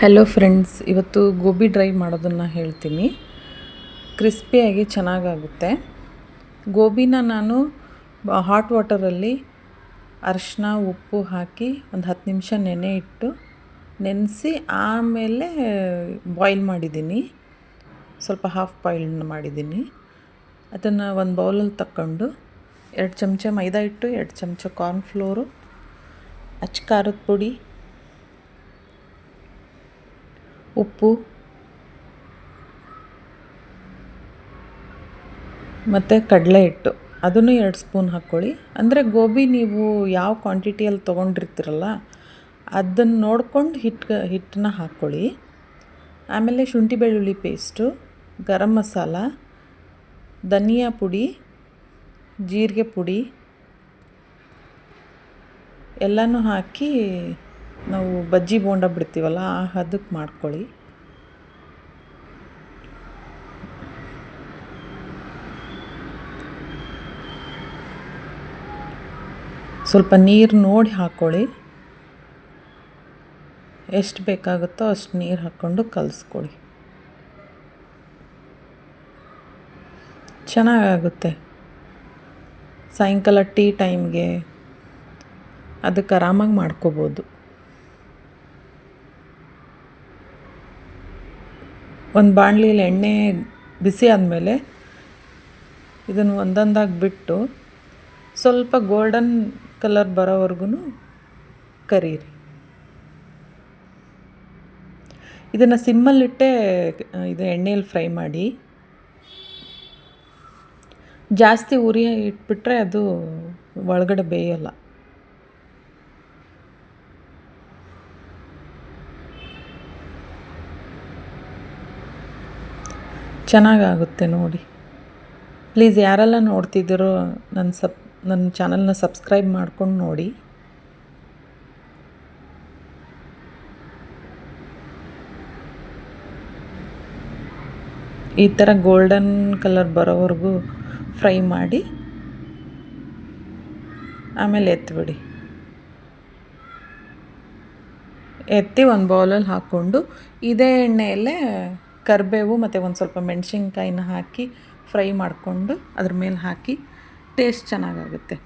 Hello friends, ಇವತ್ತು gobi dry ಮಾಡೋದನ್ನು ಹೇಳ್ತೀನಿ. ಕ್ರಿಸ್ಪಿಯಾಗಿ ಚೆನ್ನಾಗಾಗುತ್ತೆ. ಗೋಬಿನ ನಾನು ಹಾಟ್ ವಾಟರಲ್ಲಿ ಅರಿಶಿನ ಉಪ್ಪು ಹಾಕಿ ಒಂದು 10 ನಿಮಿಷ ನೆನೆಸಿ ಆಮೇಲೆ ಬಾಯ್ಲ್ ಮಾಡಿದ್ದೀನಿ. ಸ್ವಲ್ಪ ಹಾಫ್ ಬಾಯ್ಲ್ಡ್ ಮಾಡಿದ್ದೀನಿ. ಅದನ್ನು ಒಂದು ಬೌಲಲ್ಲಿ ತಗೊಂಡು 2 ಚಮಚ ಮೈದಾ ಹಿಟ್ಟು, 2 ಚಮಚ ಕಾರ್ನ್ಫ್ಲೋರು, ಅಚ್ಚ ಖಾರದ ಪುಡಿ, ಉಪ್ಪು ಮತ್ತು ಕಡಲೆ ಹಿಟ್ಟು ಅದನ್ನು 2 ಸ್ಪೂನ್ ಹಾಕ್ಕೊಳ್ಳಿ. ಅಂದರೆ ಗೋಬಿ ನೀವು ಯಾವ ಕ್ವಾಂಟಿಟಿಯಲ್ಲಿ ತೊಗೊಂಡಿರ್ತೀರಲ್ಲ ಅದನ್ನು ನೋಡ್ಕೊಂಡು ಹಿಟ್ಟನ್ನ ಹಾಕ್ಕೊಳ್ಳಿ. ಆಮೇಲೆ ಶುಂಠಿ ಬೆಳ್ಳುಳ್ಳಿ ಪೇಸ್ಟು, ಗರಂ ಮಸಾಲ, ಧನಿಯಾ ಪುಡಿ, ಜೀರಿಗೆ ಪುಡಿ ಎಲ್ಲನೂ ಹಾಕಿ ನಾವು ಬಜ್ಜಿ ಬೋಂಡ ಬಿಡ್ತೀವಲ್ಲ ಆ ಹದಕ್ಕೆ ಮಾಡ್ಕೊಳ್ಳಿ. ಸ್ವಲ್ಪ ನೀರು ನೋಡಿ ಹಾಕ್ಕೊಳ್ಳಿ. ಎಷ್ಟು ಬೇಕಾಗುತ್ತೋ ಅಷ್ಟು ನೀರು ಹಾಕ್ಕೊಂಡು ಕಲಿಸ್ಕೊಳ್ಳಿ. ಚೆನ್ನಾಗಾಗುತ್ತೆ. ಸಾಯಂಕಾಲ ಟೀ ಟೈಮ್ಗೆ ಅದಕ್ಕೆ ಆರಾಮಾಗಿ ಮಾಡ್ಕೋಬೋದು. ಒಂದು ಬಾಣಲಿಯಲ್ಲಿ ಎಣ್ಣೆ ಬಿಸಿ ಆದಮೇಲೆ ಇದನ್ನು ಒಂದೊಂದಾಗಿ ಬಿಟ್ಟು ಸ್ವಲ್ಪ ಗೋಲ್ಡನ್ ಕಲರ್ ಬರೋವರೆಗೂ ಕರೀರಿ. ಇದನ್ನು ಸಿಮ್ಮಲ್ಲಿಟ್ಟೆ ಇದು ಎಣ್ಣೆಯಲ್ಲಿ ಫ್ರೈ ಮಾಡಿ. ಜಾಸ್ತಿ ಉರಿ ಇಟ್ಬಿಟ್ರೆ ಅದು ಒಳಗಡೆ ಬೇಯಲ್ಲ. ಚೆನ್ನಾಗಾಗುತ್ತೆ ನೋಡಿ. ಪ್ಲೀಸ್ ಯಾರೆಲ್ಲ ನೋಡ್ತಿದ್ದೀರೋ ನನ್ನ ಚಾನಲ್ನ ಸಬ್ಸ್ಕ್ರೈಬ್ ಮಾಡ್ಕೊಂಡು ನೋಡಿ. ಈ ಥರ ಗೋಲ್ಡನ್ ಕಲರ್ ಬರೋವರೆಗೂ ಫ್ರೈ ಮಾಡಿ ಆಮೇಲೆ ಎತ್ತಿ ಒಂದು ಬೌಲಲ್ಲಿ ಹಾಕ್ಕೊಂಡು ಇದೇ ಎಣ್ಣೆಯಲ್ಲೇ ಕರಿಬೇವು ಮತ್ತು ಒಂದು ಸ್ವಲ್ಪ ಮೆಣಸಿನ್ಕಾಯಿನ ಹಾಕಿ ಫ್ರೈ ಮಾಡಿಕೊಂಡು ಅದ್ರ ಮೇಲೆ ಹಾಕಿ ಟೇಸ್ಟ್ ಚೆನ್ನಾಗಾಗುತ್ತೆ.